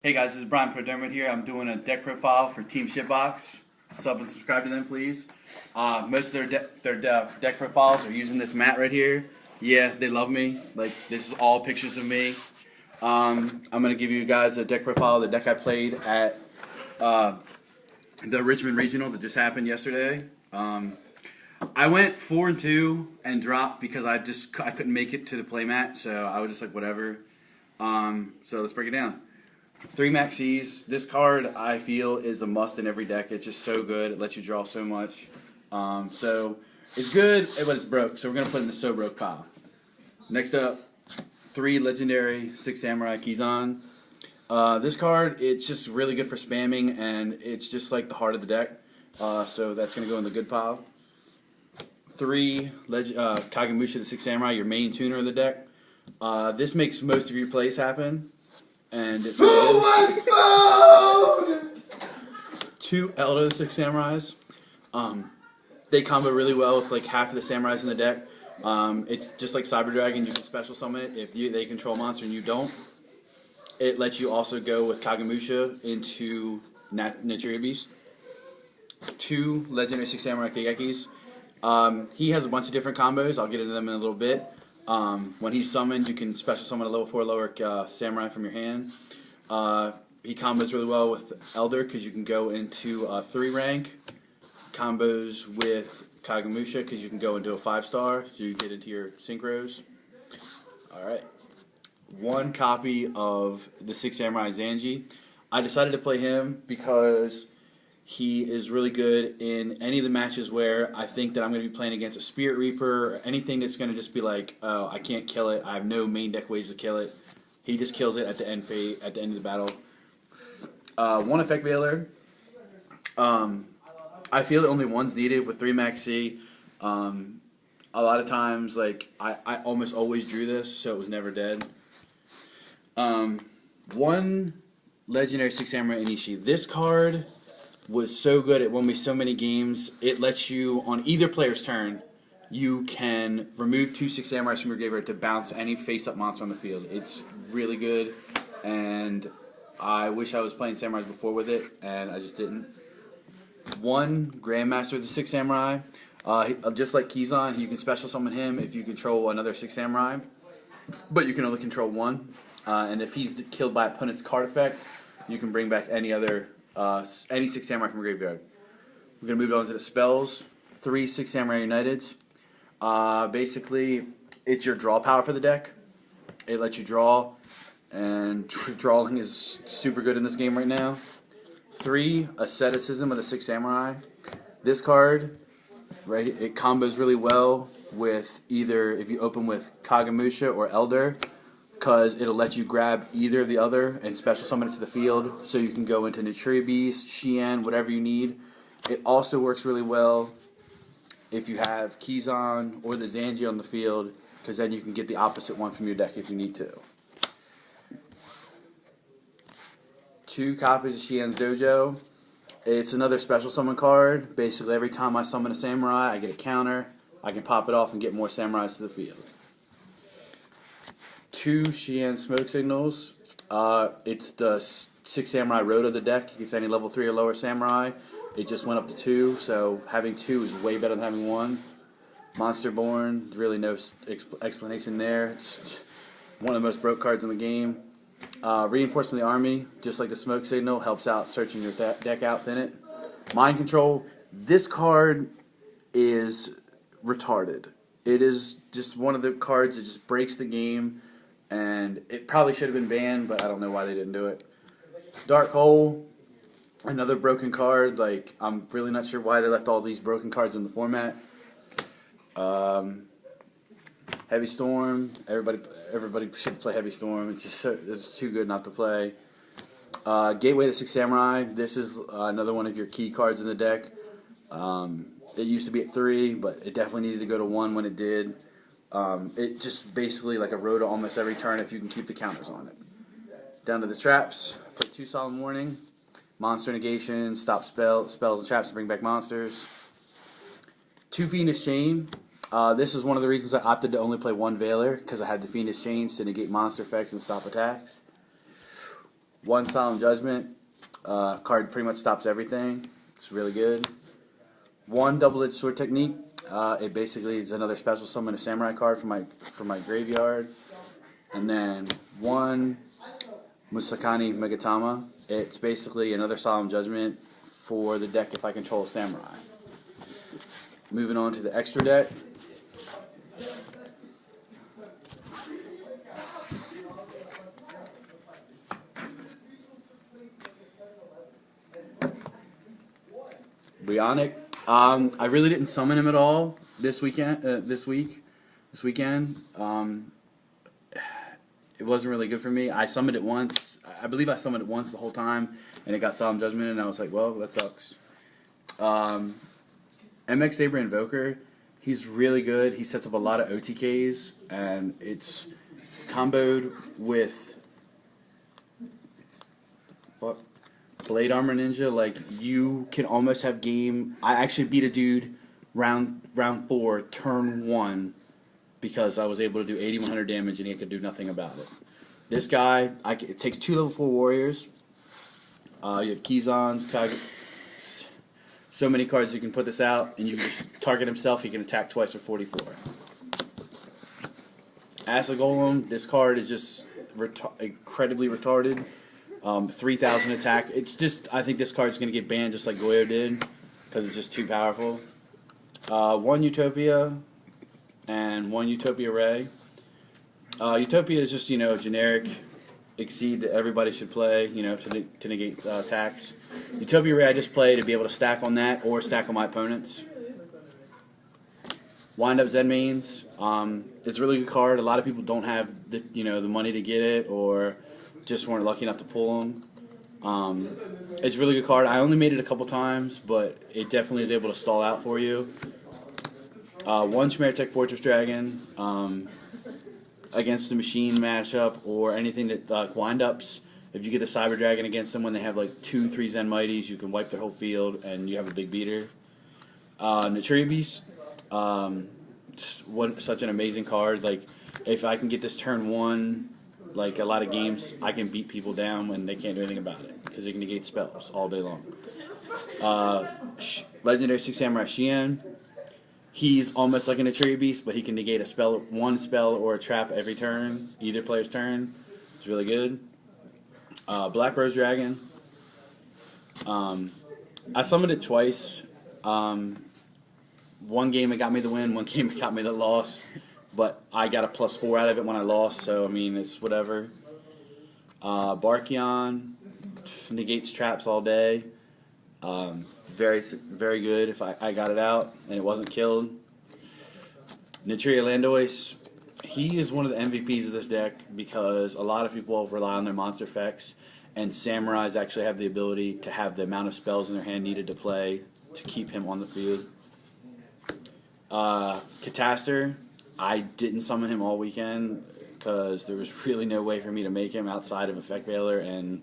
Hey guys, this is Bryan McDermott here. I'm doing a deck profile for Team Shitbox. Sub and subscribe to them, please. Most of their deck profiles are using this mat right here. Yeah, they love me. Like, this is all pictures of me. I'm gonna give you guys a deck profile of the deck I played at the Richmond Regional that just happened yesterday. I went 4-2 and dropped because I couldn't make it to the play mat, so I was just like whatever. So let's break it down. 3 Maxis. This card I feel is a must in every deck. It's just so good. It lets you draw so much. So it's good, but it's broke. So we're gonna put it in the so broke pile. Next up, 3 legendary 6 Samurai Kizan. This card, it's just really good for spamming, and it's just like the heart of the deck. So that's gonna go in the good pile. 3 Kagemusha the 6 Samurai, your main tuner of the deck. This makes most of your plays happen. And it's really good. 2 Elder the 6 Samurais. They combo really well with like half of the Samurais in the deck. It's just like Cyber Dragon. You can special summon it if they control a monster and you don't. It lets you also go with Kagemusha into Naturia Beast. 2 Legendary 6 Samurai Kagekis. He has a bunch of different combos. I'll get into them in a little bit. When he's summoned, you can special summon a level 4 lower samurai from your hand. He combos really well with Elder because you can go into 3 rank. Combos with Kagemusha because you can go into a 5-star, so you get into your synchros. Alright. 1 copy of the 6 Samurai Zanji. I decided to play him because he is really good in any of the matches where I think that I'm going to be playing against a Spirit Reaper or anything that's going to just be like, oh, I can't kill it. I have no main deck ways to kill it. He just kills it at the end of the battle. 1 Effect Veiler. I feel that only one's needed with 3 Maxi. A lot of times, like I almost always drew this, so it was never dead. 1 Legendary 6 Samurai Inishi. This card was so good. It won me so many games. It lets you, on either player's turn, you can remove 2 6 Samurais from your graveyard to bounce any face-up monster on the field. It's really good, and I wish I was playing Samurais before with it, and I just didn't. 1 Grandmaster of the 6 Samurai. Just like Kizan, you can special summon him if you control another 6 Samurai, but you can only control 1. And if he's killed by opponent's card effect, you can bring back any 6 Samurai from your graveyard. We're going to move on to the spells. 3 6 Samurai Uniteds. Basically, it's your draw power for the deck. It lets you draw, and drawing is super good in this game right now. 3 Asceticism of the 6 Samurai. This card, right, it combos really well with either if you open with Kagemusha or Elder, because it'll let you grab either of the other and special summon it to the field, so you can go into Naturia Beast, Xian, whatever you need. It also works really well if you have Kizan or the Zanji on the field, because then you can get the opposite one from your deck if you need to. 2 copies of Xian's Dojo. It's another special summon card. Basically, every time I summon a samurai, I get a counter. I can pop it off and get more samurais to the field. 2 Xian Smoke Signals. It's the 6 Samurai Road of the deck. You can say any level 3 or lower samurai. It just went up to 2, so having 2 is way better than having 1. Monster Born, really no explanation there. It's one of the most broke cards in the game. Reinforcement of the Army, just like the Smoke Signal, helps out searching your deck out, thin it. Mind Control. This card is retarded. It is just one of the cards that just breaks the game. And it probably should have been banned, but I don't know why they didn't do it. Dark Hole, another broken card. Like, I'm really not sure why they left all these broken cards in the format. Heavy Storm, everybody should play Heavy Storm. It's too good not to play. Gateway of the 6 Samurai. This is another one of your key cards in the deck. It used to be at 3, but it definitely needed to go to 1 when it did. It just basically like a Rhoda almost every turn if you can keep the counters on it. Down to the traps. Play 2 Solemn Warning. Monster Negation. Stop spells and traps to bring back monsters. 2 Fiendish Chain. This is one of the reasons I opted to only play 1 Veiler, because I had the Fiendish Chains to negate monster effects and stop attacks. One Solemn Judgment. Card pretty much stops everything. It's really good. One Double-Edged Sword Technique. It basically is another special summon a samurai card for my graveyard. And then one Musakani Megatama. It's basically another Solemn Judgment for the deck if I control a samurai. Moving on to the extra deck. Bionic. I really didn't summon him at all this weekend. This weekend. It wasn't really good for me. I summoned it once. I believe I summoned it once the whole time, and it got Solemn Judgment, and I was like, well, that sucks. MX Saber Invoker. He's really good. He sets up a lot of OTKs, and it's comboed with Blade Armor Ninja. Like, you can almost have game. I actually beat a dude round 4, turn 1, because I was able to do 8100 damage and he could do nothing about it. This guy, it takes 2 level 4 warriors. You have Kizans, so many cards you can put this out, and you can just target himself. He can attack twice for 44. Acid Golem. This card is just incredibly retarded. 3000 attack. It's just, I think this card's going to get banned just like Goyo did, because it's just too powerful. One Utopia and one Utopia Ray. Utopia is just, generic exceed that everybody should play, to negate attacks. Utopia Ray I just play to be able to stack on that or stack on my opponents. Wind Up Zen Mains. It's a really good card. A lot of people don't have the money to get it, or just weren't lucky enough to pull them. It's a really good card. I only made it a couple times, but it definitely is able to stall out for you. One Chimeratech Fortress Dragon against the machine matchup, or anything that wind-ups. If you get the Cyber Dragon against them when they have like 2-3 Zen Mighties, you can wipe their whole field and you have a big beater. Naturia Beast. Such an amazing card. Like, if I can get this turn 1, like a lot of games, I can beat people down when they can't do anything about it, because they can negate spells all day long. Legendary Six Samurai Shien. He's almost like a Naturia Beast, but he can negate one spell or a trap every turn, either player's turn. It's really good. Black Rose Dragon. I summoned it twice. One game it got me the win, one game it got me the loss. But I got a +4 out of it when I lost, so, I mean, it's whatever. Barkion negates traps all day. Very, very good if I got it out and it wasn't killed. Natria Landois. He is one of the MVPs of this deck, because a lot of people rely on their monster effects, and Samurais actually have the ability to have the amount of spells in their hand needed to play to keep him on the field. Catastor. I didn't summon him all weekend because there was really no way for me to make him outside of Effect Veiler, and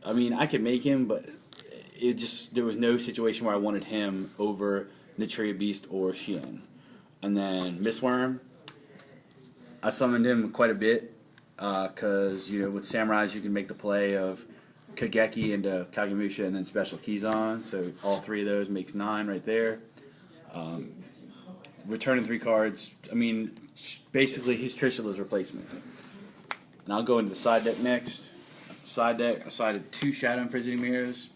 I mean, I could make him, but there was no situation where I wanted him over Naturia Beast or Shien. And then Mistworm, I summoned him quite a bit because with Samurais you can make the play of Kageki into Kagemusha and then special Kizan, so all 3 of those makes 9 right there. Returning 3 cards. I mean, basically he's Trishula's replacement. And I'll go into the side deck next. Side deck, I sided 2 Shadow Imprisoning Mirrors.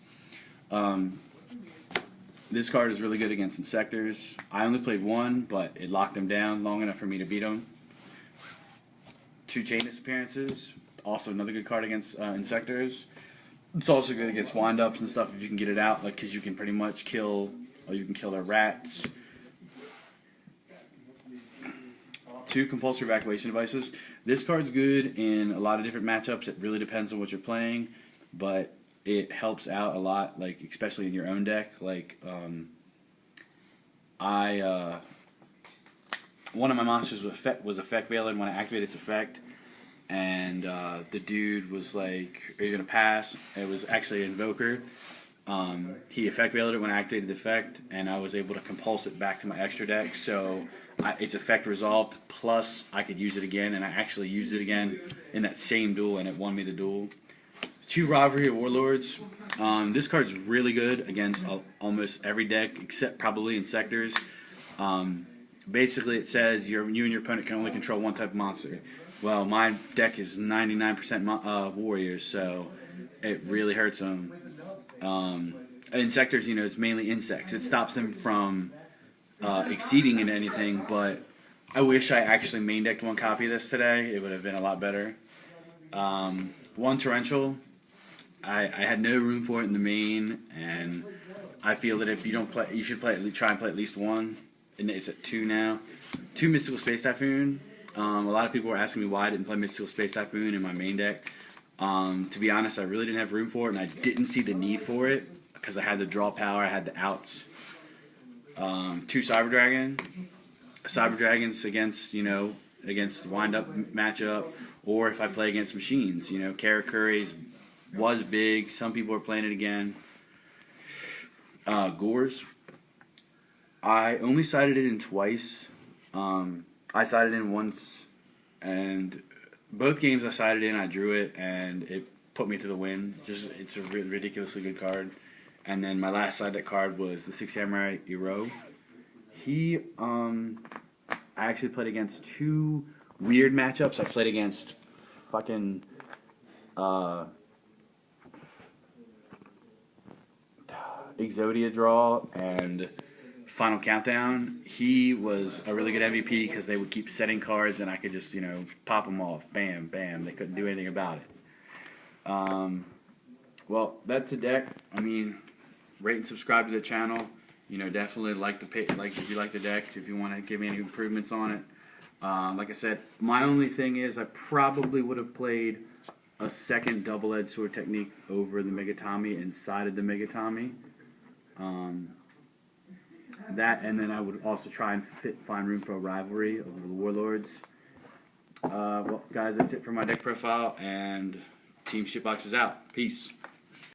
This card is really good against Insectors. I only played 1, but it locked him down long enough for me to beat him. 2 Chain Disappearances. Also another good card against Insectors. It's also good against wind-ups and stuff if you can get it out, like, because you can pretty much kill, or you can kill their rats. 2 Compulsory Evacuation Devices. This card's good in a lot of different matchups. It really depends on what you're playing, but it helps out a lot, like especially in your own deck. Like one of my monsters was Effect Veiler when I activated its effect, and the dude was like, "Are you gonna pass?" It was actually an Invoker. He Effect Veilered it when I activated the effect, and I was able to compulse it back to my extra deck, so its effect resolved, plus I could use it again, and I actually used it again in that same duel, and it won me the duel. 2 Rivalry Warlords. This card's really good against almost every deck, except probably in sectors. Basically, it says you and your opponent can only control one type of monster. Well, my deck is 99% warriors, so it really hurts them. In sectors, you know, it's mainly insects. It stops them from exceeding in anything, but I wish I actually main decked 1 copy of this today. It would have been a lot better. 1 Torrential. I had no room for it in the main, and I feel that if you don't play, you should try and play at least 1. And it's at 2 now. 2 Mystical Space Typhoon. A lot of people were asking me why I didn't play Mystical Space Typhoon in my main deck. To be honest, I really didn't have room for it, and I didn't see the need for it because I had the draw power, I had the outs. 2 Cyber Dragon. Cyber Dragons against the wind-up matchup, or if I play against machines. You know, Karakuri's was big. Some people are playing it again. Gores. I only sided it in twice. I sided in once, and both games I sided in, I drew it, and it put me to the win. It's a ridiculously good card. And then my last sided card was the 6 Samurai Iro. I actually played against 2 weird matchups. I played against fucking Exodia Draw and Final Countdown. He was a really good MVP because they would keep setting cards and I could just, pop them off. Bam, bam. They couldn't do anything about it. Well, that's a deck. I mean, rate and subscribe to the channel. Definitely if you like the deck, if you want to give me any improvements on it. Like I said, my only thing is I probably would have played a second double-edged sword technique over the Megatami and sided the Megatami. That, and then I would also try and find room for a rivalry over the Warlords. Well, guys, that's it for my deck profile, and Team Shitbox is out. Peace.